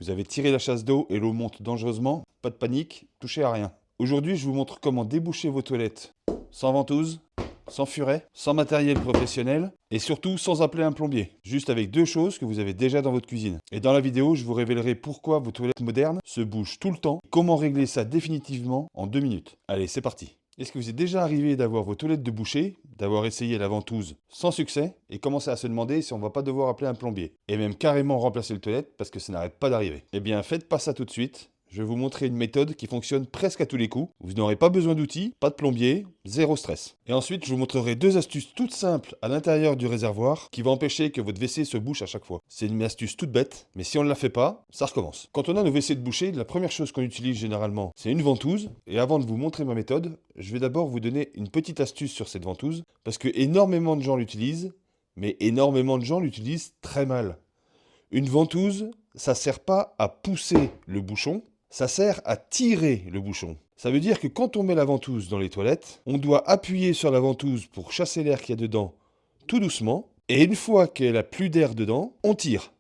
Vous avez tiré la chasse d'eau et l'eau monte dangereusement, pas de panique, touchez à rien. Aujourd'hui, je vous montre comment déboucher vos toilettes sans ventouse, sans furet, sans matériel professionnel et surtout sans appeler un plombier. Juste avec deux choses que vous avez déjà dans votre cuisine. Et dans la vidéo, je vous révélerai pourquoi vos toilettes modernes se bougent tout le temps et comment régler ça définitivement en 2 minutes. Allez, c'est parti. Est-ce que vous est déjà arrivé d'avoir vos toilettes de boucher, d'avoir essayé la ventouse sans succès et commencer à se demander si on va pas devoir appeler un plombier et même carrément remplacer le toilette parce que ça n'arrête pas d'arriver? Eh bien, faites pas ça tout de suite. Je vais vous montrer une méthode qui fonctionne presque à tous les coups. Vous n'aurez pas besoin d'outils, pas de plombier, zéro stress. Et ensuite, je vous montrerai deux astuces toutes simples à l'intérieur du réservoir qui vont empêcher que votre WC se bouche à chaque fois. C'est une astuce toute bête, mais si on ne la fait pas, ça recommence. Quand on a nos WC de boucher, la première chose qu'on utilise généralement, c'est une ventouse. Et avant de vous montrer ma méthode, je vais d'abord vous donner une petite astuce sur cette ventouse, parce que énormément de gens l'utilisent, mais énormément de gens l'utilisent très mal. Une ventouse, ça sert pas à pousser le bouchon, ça sert à tirer le bouchon. Ça veut dire que quand on met la ventouse dans les toilettes, on doit appuyer sur la ventouse pour chasser l'air qu'il y a dedans tout doucement. Et une fois qu'elle a plus d'air dedans, on tire.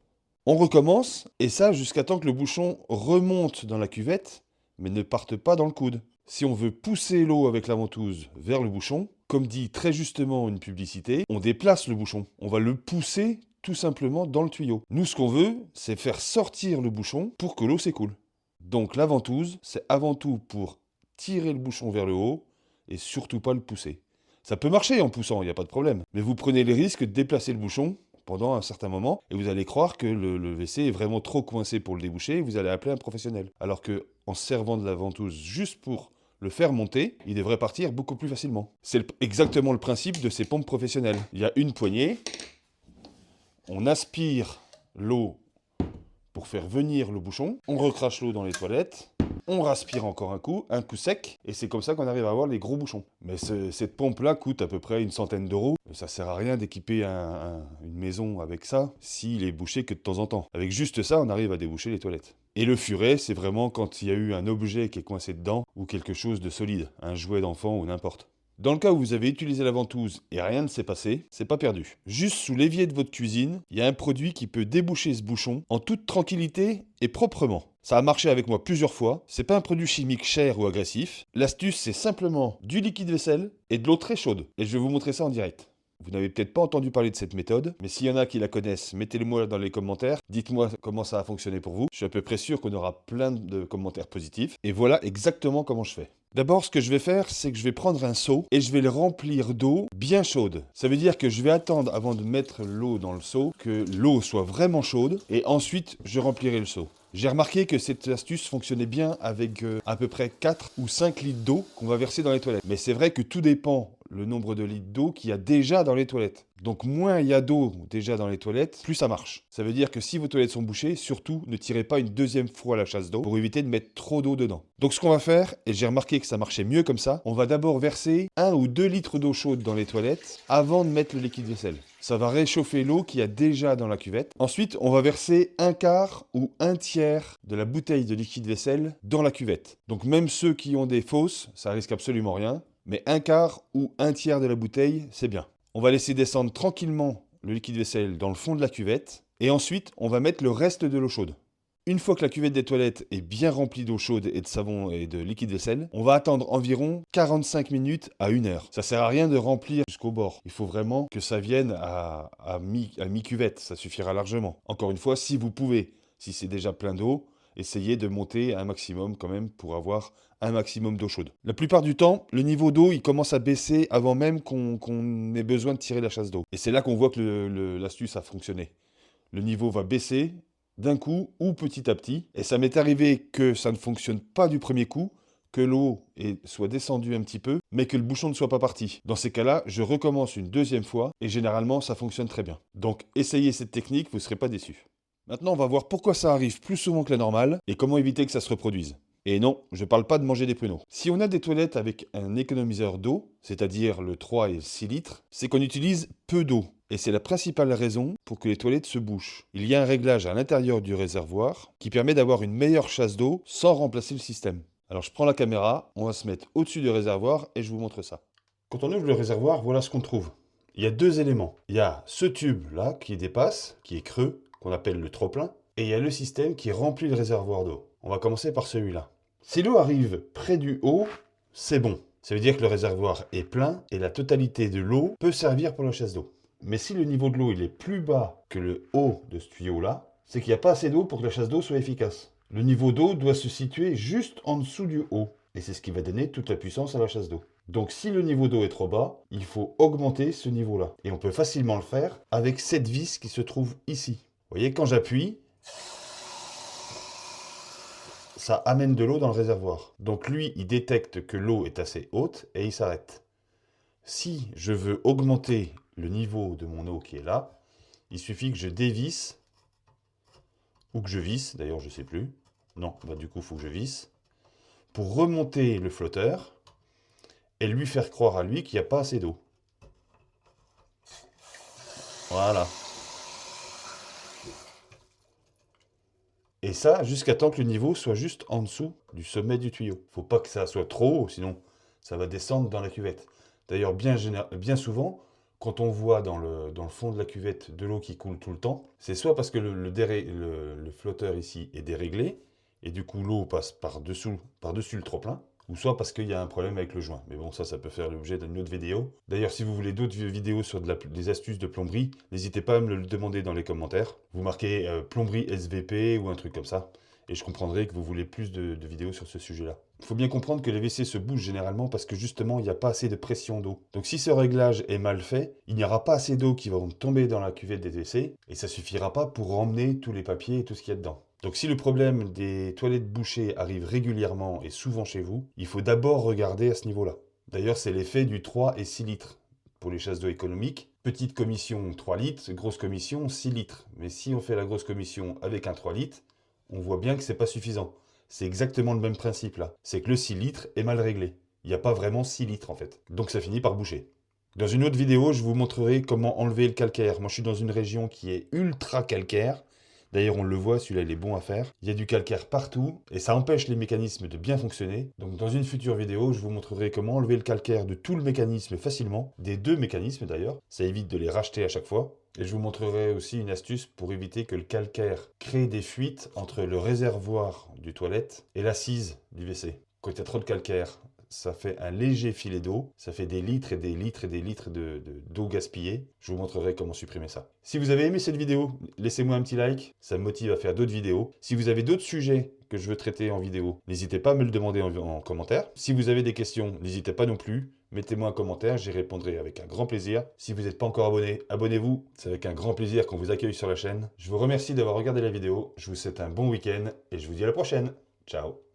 On recommence, et ça jusqu'à temps que le bouchon remonte dans la cuvette, mais ne parte pas dans le coude. Si on veut pousser l'eau avec la ventouse vers le bouchon, comme dit très justement une publicité, on déplace le bouchon. On va le pousser tout simplement dans le tuyau. Nous, ce qu'on veut, c'est faire sortir le bouchon pour que l'eau s'écoule. Donc la ventouse, c'est avant tout pour tirer le bouchon vers le haut et surtout pas le pousser. Ça peut marcher en poussant, il n'y a pas de problème. Mais vous prenez les risques de déplacer le bouchon pendant un certain moment et vous allez croire que le WC est vraiment trop coincé pour le déboucher et vous allez appeler un professionnel. Alors que en se servant de la ventouse juste pour le faire monter, il devrait partir beaucoup plus facilement. C'est exactement le principe de ces pompes professionnelles. Il y a une poignée, on aspire l'eau pour faire venir le bouchon, on recrache l'eau dans les toilettes, on raspire encore un coup sec, et c'est comme ça qu'on arrive à avoir les gros bouchons. Mais cette pompe-là coûte à peu près une centaine d'euros. Ça sert à rien d'équiper une maison avec ça s'il est bouché que de temps en temps. Avec juste ça, on arrive à déboucher les toilettes. Et le furet, c'est vraiment quand il y a eu un objet qui est coincé dedans, ou quelque chose de solide, un jouet d'enfant ou n'importe. Dans le cas où vous avez utilisé la ventouse et rien ne s'est passé, c'est pas perdu. Juste sous l'évier de votre cuisine, il y a un produit qui peut déboucher ce bouchon en toute tranquillité et proprement. Ça a marché avec moi plusieurs fois, c'est pas un produit chimique cher ou agressif. L'astuce, c'est simplement du liquide vaisselle et de l'eau très chaude. Et je vais vous montrer ça en direct. Vous n'avez peut-être pas entendu parler de cette méthode, mais s'il y en a qui la connaissent, mettez-le-moi dans les commentaires. Dites-moi comment ça a fonctionné pour vous. Je suis à peu près sûr qu'on aura plein de commentaires positifs. Et voilà exactement comment je fais. D'abord, ce que je vais faire, c'est que je vais prendre un seau et je vais le remplir d'eau bien chaude. Ça veut dire que je vais attendre avant de mettre l'eau dans le seau, que l'eau soit vraiment chaude et ensuite je remplirai le seau. J'ai remarqué que cette astuce fonctionnait bien avec à peu près 4 ou 5 litres d'eau qu'on va verser dans les toilettes. Mais c'est vrai que tout dépend le nombre de litres d'eau qu'il y a déjà dans les toilettes. Donc moins il y a d'eau déjà dans les toilettes, plus ça marche. Ça veut dire que si vos toilettes sont bouchées, surtout ne tirez pas une deuxième fois la chasse d'eau pour éviter de mettre trop d'eau dedans. Donc ce qu'on va faire, et j'ai remarqué que ça marchait mieux comme ça, on va d'abord verser 1 ou 2 litres d'eau chaude dans les toilettes avant de mettre le liquide vaisselle. Ça va réchauffer l'eau qu'il y a déjà dans la cuvette. Ensuite, on va verser un quart ou un tiers de la bouteille de liquide vaisselle dans la cuvette. Donc même ceux qui ont des fosses, ça risque absolument rien. Mais un quart ou un tiers de la bouteille, c'est bien. On va laisser descendre tranquillement le liquide vaisselle dans le fond de la cuvette. Et ensuite, on va mettre le reste de l'eau chaude. Une fois que la cuvette des toilettes est bien remplie d'eau chaude et de savon et de liquide vaisselle, on va attendre environ 45 minutes à 1 heure. Ça sert à rien de remplir jusqu'au bord. Il faut vraiment que ça vienne à mi-cuvette. Ça suffira largement. Encore une fois, si vous pouvez, si c'est déjà plein d'eau, essayez de monter un maximum quand même pour avoir un maximum d'eau chaude. La plupart du temps, le niveau d'eau, il commence à baisser avant même qu'on ait besoin de tirer la chasse d'eau. Et c'est là qu'on voit que l'astuce a fonctionné. Le niveau va baisser d'un coup ou petit à petit. Et ça m'est arrivé que ça ne fonctionne pas du premier coup, que l'eau soit descendue un petit peu, mais que le bouchon ne soit pas parti. Dans ces cas-là, je recommence une deuxième fois et généralement, ça fonctionne très bien. Donc, essayez cette technique, vous ne serez pas déçus. Maintenant, on va voir pourquoi ça arrive plus souvent que la normale et comment éviter que ça se reproduise. Et non, je ne parle pas de manger des pruneaux. Si on a des toilettes avec un économiseur d'eau, c'est-à-dire le 3 et le 6 litres, c'est qu'on utilise peu d'eau. Et c'est la principale raison pour que les toilettes se bouchent. Il y a un réglage à l'intérieur du réservoir qui permet d'avoir une meilleure chasse d'eau sans remplacer le système. Alors je prends la caméra, on va se mettre au-dessus du réservoir et je vous montre ça. Quand on ouvre le réservoir, voilà ce qu'on trouve. Il y a deux éléments. Il y a ce tube là qui dépasse, qui est creux, qu'on appelle le trop-plein. et il y a le système qui remplit le réservoir d'eau. On va commencer par celui-là. Si l'eau arrive près du haut, c'est bon. Ça veut dire que le réservoir est plein et la totalité de l'eau peut servir pour la chasse d'eau. Mais si le niveau de l'eau il est plus bas que le haut de ce tuyau-là, c'est qu'il n'y a pas assez d'eau pour que la chasse d'eau soit efficace. Le niveau d'eau doit se situer juste en dessous du haut. Et c'est ce qui va donner toute la puissance à la chasse d'eau. Donc si le niveau d'eau est trop bas, il faut augmenter ce niveau-là. Et on peut facilement le faire avec cette vis qui se trouve ici. Vous voyez, quand j'appuie, ça amène de l'eau dans le réservoir. Donc lui, il détecte que l'eau est assez haute et il s'arrête. Si je veux augmenter le niveau de mon eau qui est là, il suffit que je dévisse, ou que je visse, d'ailleurs je ne sais plus. Non, bah du coup il faut que je visse, pour remonter le flotteur et lui faire croire à lui qu'il n'y a pas assez d'eau. Voilà. Et ça, jusqu'à temps que le niveau soit juste en dessous du sommet du tuyau. Faut pas que ça soit trop haut, sinon ça va descendre dans la cuvette. D'ailleurs, bien souvent, quand on voit dans le fond de la cuvette de l'eau qui coule tout le temps, c'est soit parce que le flotteur ici est déréglé, et du coup l'eau passe par-dessus le trop-plein, ou soit parce qu'il y a un problème avec le joint. Mais bon, ça peut faire l'objet d'une autre vidéo. D'ailleurs, si vous voulez d'autres vidéos sur des astuces de plomberie, n'hésitez pas à me le demander dans les commentaires. Vous marquez plomberie SVP ou un truc comme ça, et je comprendrai que vous voulez plus de vidéos sur ce sujet-là. Il faut bien comprendre que les WC se bougent généralement parce que justement, il n'y a pas assez de pression d'eau. Donc si ce réglage est mal fait, il n'y aura pas assez d'eau qui va tomber dans la cuvette des WC, et ça ne suffira pas pour emmener tous les papiers et tout ce qu'il y a dedans. Donc si le problème des toilettes bouchées arrive régulièrement et souvent chez vous, il faut d'abord regarder à ce niveau-là. D'ailleurs, c'est l'effet du 3 et 6 litres. Pour les chasses d'eau économiques, petite commission 3 litres, grosse commission 6 litres. Mais si on fait la grosse commission avec un 3 litres, on voit bien que c'est pas suffisant. C'est exactement le même principe là. C'est que le 6 litres est mal réglé. Il n'y a pas vraiment 6 litres en fait. Donc ça finit par boucher. Dans une autre vidéo, je vous montrerai comment enlever le calcaire. Moi, je suis dans une région qui est ultra calcaire. D'ailleurs, on le voit, celui-là, il est bon à faire. Il y a du calcaire partout et ça empêche les mécanismes de bien fonctionner. Donc, dans une future vidéo, je vous montrerai comment enlever le calcaire de tout le mécanisme facilement. Des deux mécanismes d'ailleurs. Ça évite de les racheter à chaque fois. Et je vous montrerai aussi une astuce pour éviter que le calcaire crée des fuites entre le réservoir du toilette et l'assise du WC. Quand il y a trop de calcaire, ça fait un léger filet d'eau, ça fait des litres et des litres et des litres d'eau gaspillée. Je vous montrerai comment supprimer ça. Si vous avez aimé cette vidéo, laissez-moi un petit like, ça me motive à faire d'autres vidéos. Si vous avez d'autres sujets que je veux traiter en vidéo, n'hésitez pas à me le demander en commentaire. Si vous avez des questions, n'hésitez pas non plus. Mettez-moi un commentaire, j'y répondrai avec un grand plaisir. Si vous n'êtes pas encore abonné, abonnez-vous. C'est avec un grand plaisir qu'on vous accueille sur la chaîne. Je vous remercie d'avoir regardé la vidéo. Je vous souhaite un bon week-end et je vous dis à la prochaine. Ciao.